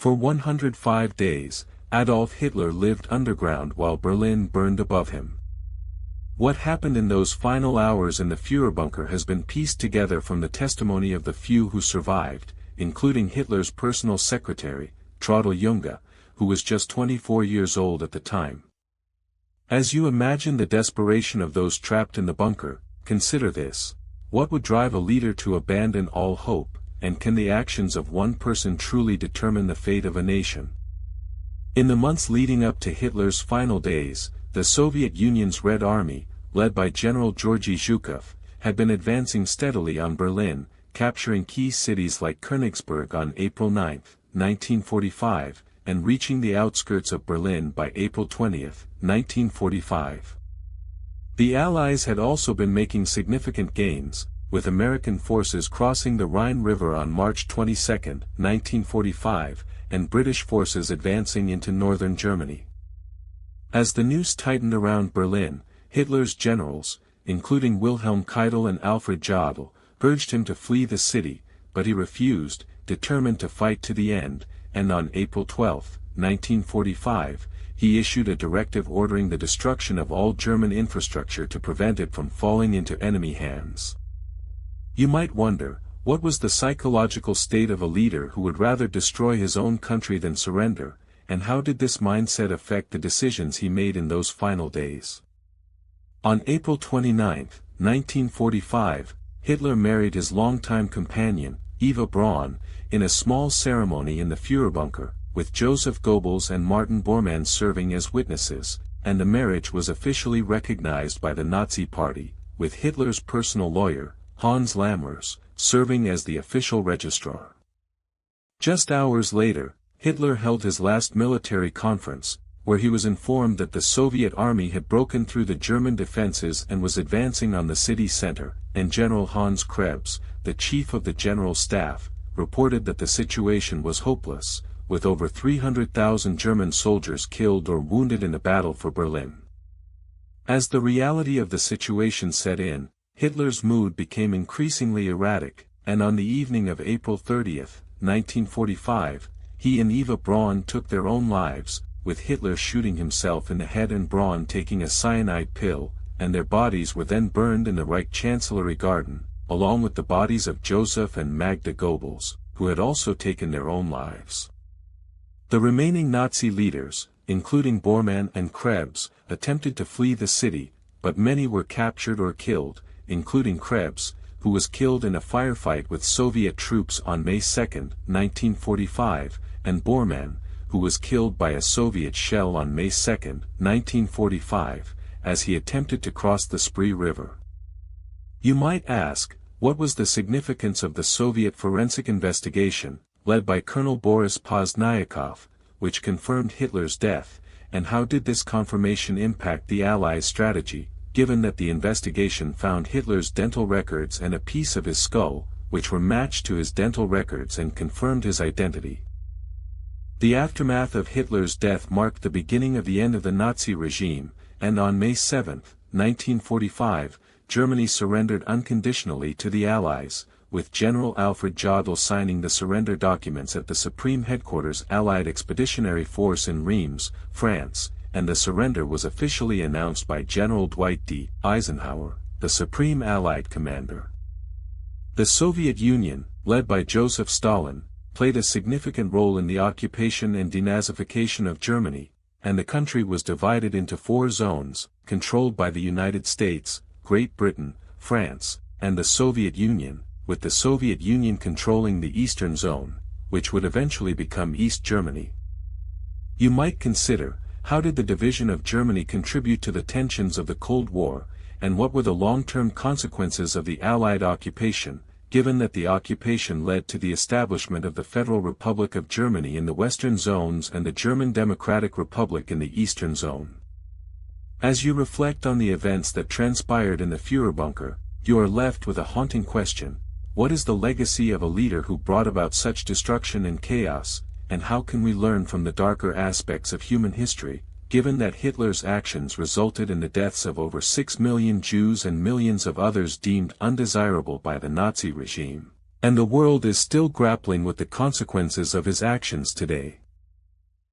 For 105 days, Adolf Hitler lived underground while Berlin burned above him. What happened in those final hours in the Führerbunker has been pieced together from the testimony of the few who survived, including Hitler's personal secretary, Traudl Junge, who was just 24 years old at the time. As you imagine the desperation of those trapped in the bunker, consider this: what would drive a leader to abandon all hope, and can the actions of one person truly determine the fate of a nation? In the months leading up to Hitler's final days, the Soviet Union's Red Army, led by General Georgy Zhukov, had been advancing steadily on Berlin, capturing key cities like Königsberg on April 9, 1945, and reaching the outskirts of Berlin by April 20, 1945. The Allies had also been making significant gains, with American forces crossing the Rhine River on March 22, 1945, and British forces advancing into northern Germany. As the noose tightened around Berlin, Hitler's generals, including Wilhelm Keitel and Alfred Jodl, urged him to flee the city, but he refused, determined to fight to the end, and on April 12, 1945, he issued a directive ordering the destruction of all German infrastructure to prevent it from falling into enemy hands. You might wonder, what was the psychological state of a leader who would rather destroy his own country than surrender, and how did this mindset affect the decisions he made in those final days? On April 29, 1945, Hitler married his longtime companion, Eva Braun, in a small ceremony in the Führerbunker, with Joseph Goebbels and Martin Bormann serving as witnesses, and the marriage was officially recognized by the Nazi Party, with Hitler's personal lawyer, Hans Lammers, serving as the official registrar. Just hours later, Hitler held his last military conference, where he was informed that the Soviet army had broken through the German defenses and was advancing on the city center, and General Hans Krebs, the chief of the General Staff, reported that the situation was hopeless, with over 300,000 German soldiers killed or wounded in the battle for Berlin. As the reality of the situation set in, Hitler's mood became increasingly erratic, and on the evening of April 30, 1945, he and Eva Braun took their own lives, with Hitler shooting himself in the head and Braun taking a cyanide pill, and their bodies were then burned in the Reich Chancellery Garden, along with the bodies of Joseph and Magda Goebbels, who had also taken their own lives. The remaining Nazi leaders, including Bormann and Krebs, attempted to flee the city, but many were captured or killed, including Krebs, who was killed in a firefight with Soviet troops on May 2, 1945, and Bormann, who was killed by a Soviet shell on May 2, 1945, as he attempted to cross the Spree River. You might ask, what was the significance of the Soviet forensic investigation, led by Colonel Boris Pozdnyakov, which confirmed Hitler's death, and how did this confirmation impact the Allies' strategy, given that the investigation found Hitler's dental records and a piece of his skull, which were matched to his dental records and confirmed his identity? The aftermath of Hitler's death marked the beginning of the end of the Nazi regime, and on May 7, 1945, Germany surrendered unconditionally to the Allies, with General Alfred Jodl signing the surrender documents at the Supreme Headquarters Allied Expeditionary Force in Reims, France, and the surrender was officially announced by General Dwight D. Eisenhower, the Supreme Allied Commander. The Soviet Union, led by Joseph Stalin, played a significant role in the occupation and denazification of Germany, and the country was divided into 4 zones, controlled by the United States, Great Britain, France, and the Soviet Union, with the Soviet Union controlling the Eastern Zone, which would eventually become East Germany. You might consider, how did the division of Germany contribute to the tensions of the Cold War, and what were the long-term consequences of the Allied occupation, given that the occupation led to the establishment of the Federal Republic of Germany in the Western Zones and the German Democratic Republic in the Eastern Zone? As you reflect on the events that transpired in the Führerbunker, you are left with a haunting question: what is the legacy of a leader who brought about such destruction and chaos, and how can we learn from the darker aspects of human history, given that Hitler's actions resulted in the deaths of over 6 million Jews and millions of others deemed undesirable by the Nazi regime? And the world is still grappling with the consequences of his actions today.